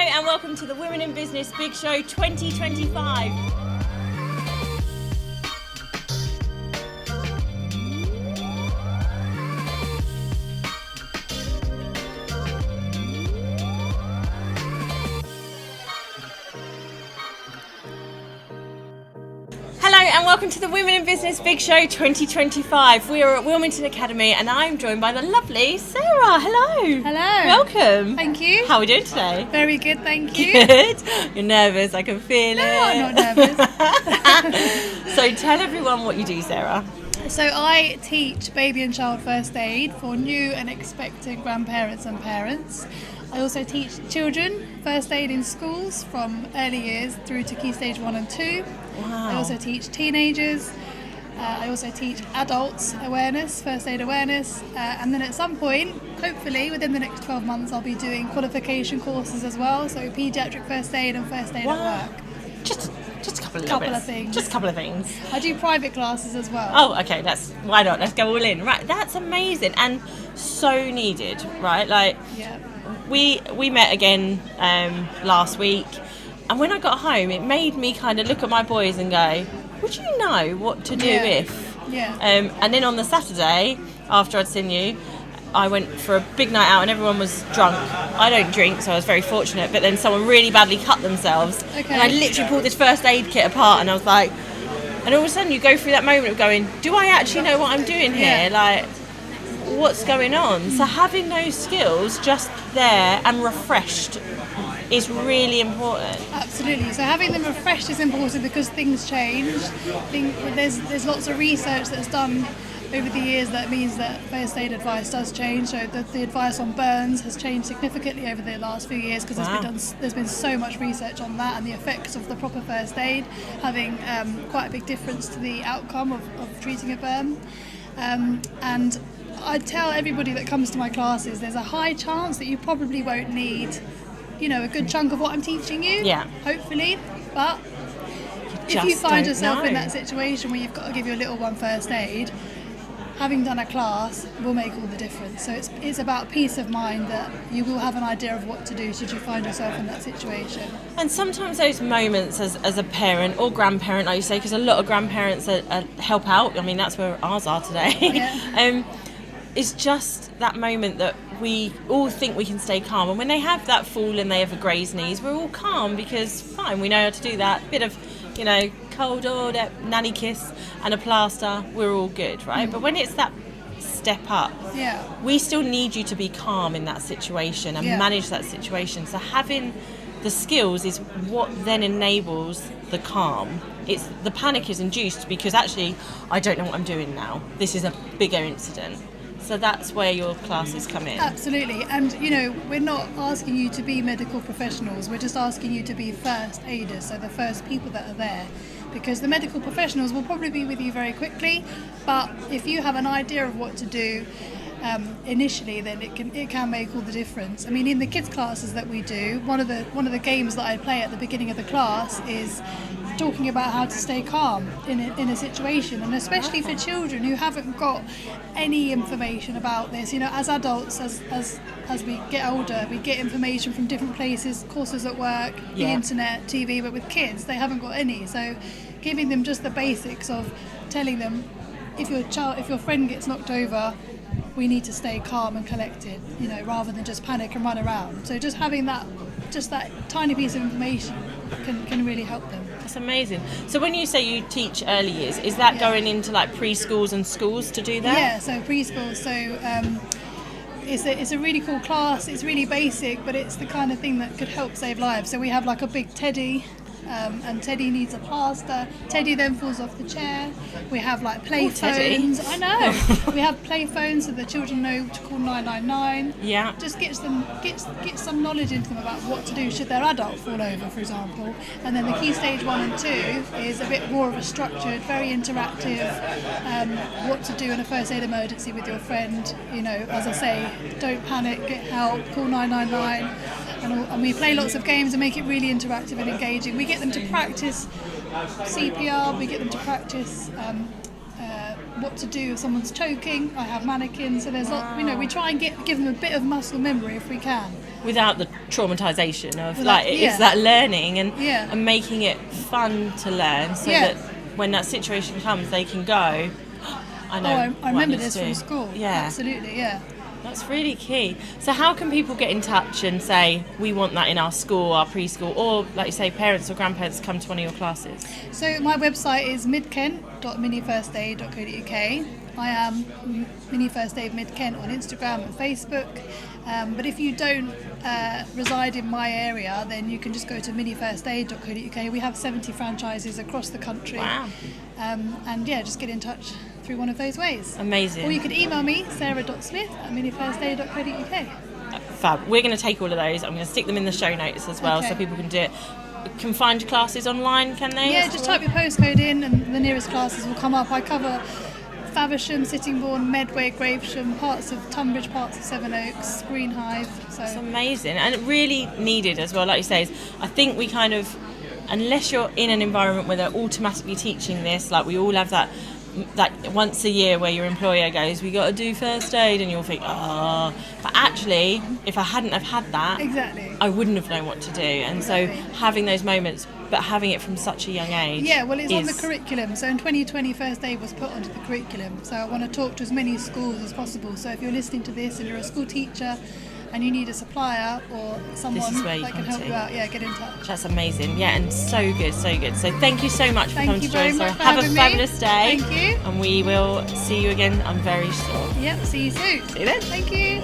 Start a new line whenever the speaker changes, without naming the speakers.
and welcome to the Women in Business Big Show 2025. And welcome to the Women in Business Big Show 2025. We are at Wilmington Academy and I'm joined by the lovely Sarah. Hello.
Hello.
Welcome.
Thank you.
How are we doing today?
Very good, thank you.
Good. You're nervous, I can feel it.
No, I'm not nervous.
So tell everyone what you do, Sarah.
So I teach baby and child first aid for new and expectant grandparents and parents. I also teach children first aid in schools from early years through to Key Stage 1 and 2.
Wow.
I also teach teenagers. I also teach adults awareness, first aid awareness. And then at some point, hopefully within the next 12 months, I'll be doing qualification courses as well. So paediatric first aid and first aid at work.
Just a couple of
things.
Just a couple of things.
I do private classes as well.
Oh, okay. Why not? Let's go all in. Right. That's amazing and so needed. Right. Like.
Yeah.
We met again last week, and when I got home it made me kind of look at my boys and go, would you know what to do if?
Yeah.
And then on the Saturday after I'd seen you, I went for a big night out and everyone was drunk. I don't drink, so I was very fortunate, but then someone really badly cut themselves.
Okay.
And I literally pulled this first aid kit apart and I was like, and all of a sudden you go through that moment of going, do I actually know what I'm doing here? Like, what's going on? So having those skills just there and refreshed is really important.
Absolutely. So having them refreshed is important because things change. There's lots of research that's done over the years that means that first aid advice does change. So the advice on burns has changed significantly over the last few years because there's been so much research on that and the effects of the proper first aid having quite a big difference to the outcome of treating a burn. And I tell everybody that comes to my classes there's a high chance that you probably won't need, a good chunk of what I'm teaching you.
Yeah.
Hopefully. But if you find yourself in that situation where you've got to give your little one first aid, having done a class will make all the difference. So it's about peace of mind that you will have an idea of what to do should you find yourself in that situation.
And sometimes those moments as a parent or grandparent, like you say, because a lot of grandparents help out. I mean, that's where ours are today.
Yeah.
It's just that moment that we all think we can stay calm. And when they have that fall and they have a grazed knees, we're all calm because, fine, we know how to do that. Bit of, cold or nanny kiss and a plaster, we're all good, right? But when it's that step up, we still need you to be calm in that situation and manage that situation. So having the skills is what then enables the calm. It's the panic is induced because actually I don't know what I'm doing now. This is a bigger incident. So that's where your classes come in.
Absolutely. And, we're not asking you to be medical professionals. We're just asking you to be first aiders, so the first people that are there. Because the medical professionals will probably be with you very quickly, but if you have an idea of what to do initially, then it can make all the difference. I mean, in the kids classes that we do, one of the games that I play at the beginning of the class is talking about how to stay calm in a situation, and especially for children who haven't got any information about this. As adults, as we get older, we get information from different places, courses at work, the internet, TV, but with kids, they haven't got any. So giving them just the basics of telling them if your friend gets knocked over, we need to stay calm and collected, rather than just panic and run around. So just having that tiny piece of information can really help them.
That's amazing. So when you say you teach early years, is that going into like preschools and schools to do that?
Yeah, so preschool. So it's a really cool class. It's really basic, but it's the kind of thing that could help save lives. So we have like a big teddy. And Teddy needs a plaster. Teddy then falls off the chair. We have like play phones. I know. We have play phones so the children know to call 999.
Yeah.
Just get some knowledge into them about what to do should their adult fall over, for example. And then the Key Stage 1 and 2 is a bit more of a structured, very interactive, what to do in a first aid emergency with your friend. As I say, don't panic, get help, call 999. And we play lots of games and make it really interactive and engaging. We get them to practice CPR, we get them to practice what to do if someone's choking. I have mannequins, so there's we try and give them a bit of muscle memory if we can.
without the traumatization of
Without-
it's that learning and
Yeah.
and making it fun to learn, so
Yeah.
that when that situation comes, they can go, I know.
Oh, I
what
remember
need
this
to do."
from school.
Yeah.
Absolutely, yeah.
That's really key. So how can people get in touch and say, we want that in our school, our preschool, or like you say, parents or grandparents come to one of your classes?
So my website is midkent.minifirstaid.co.uk. I am Mini First Aid Mid Kent on Instagram and Facebook. But if you don't reside in my area, then you can just go to minifirstaid.co.uk. We have 70 franchises across the country.
Wow.
And yeah, just get in touch through one of those ways.
Amazing.
Or you could email me, sarah.smith@minifirstaid.co.uk.
Fab. We're going to take all of those. I'm going to stick them in the show notes as well,
Okay.
so people can do it. Can find classes online, can they?
Yeah, just type your postcode in and the nearest classes will come up. I cover Faversham, Sittingbourne, Medway, Gravesham, parts of Tunbridge, parts of Sevenoaks, Greenhive.
It's
So
amazing and really needed as well. Like you say, I think we kind of, unless you're in an environment where they're automatically teaching this, like we all have that once a year where your employer goes, we got to do first aid, and you'll think, oh. But actually, if I hadn't have had that,
exactly.
I wouldn't have known what to do. And so
Exactly.
having those moments, but having it from such a young age.
Yeah, well, it's on the
is-
curriculum. So in 2020, first aid was put onto the curriculum. So I want to talk to as many schools as possible. So if you're listening to this and you're a school teacher and you need a supplier or someone
This is where you
that can
come
help
to.
you out, yeah, get in touch.
That's amazing. Yeah, and so good, so good. So thank you so much for
Thank
coming
you
to join
very
us.
much for
Have a
having me.
fabulous day.
Thank you.
And we will see you again, I'm very sure.
Yep, see you soon.
See you then.
Thank you.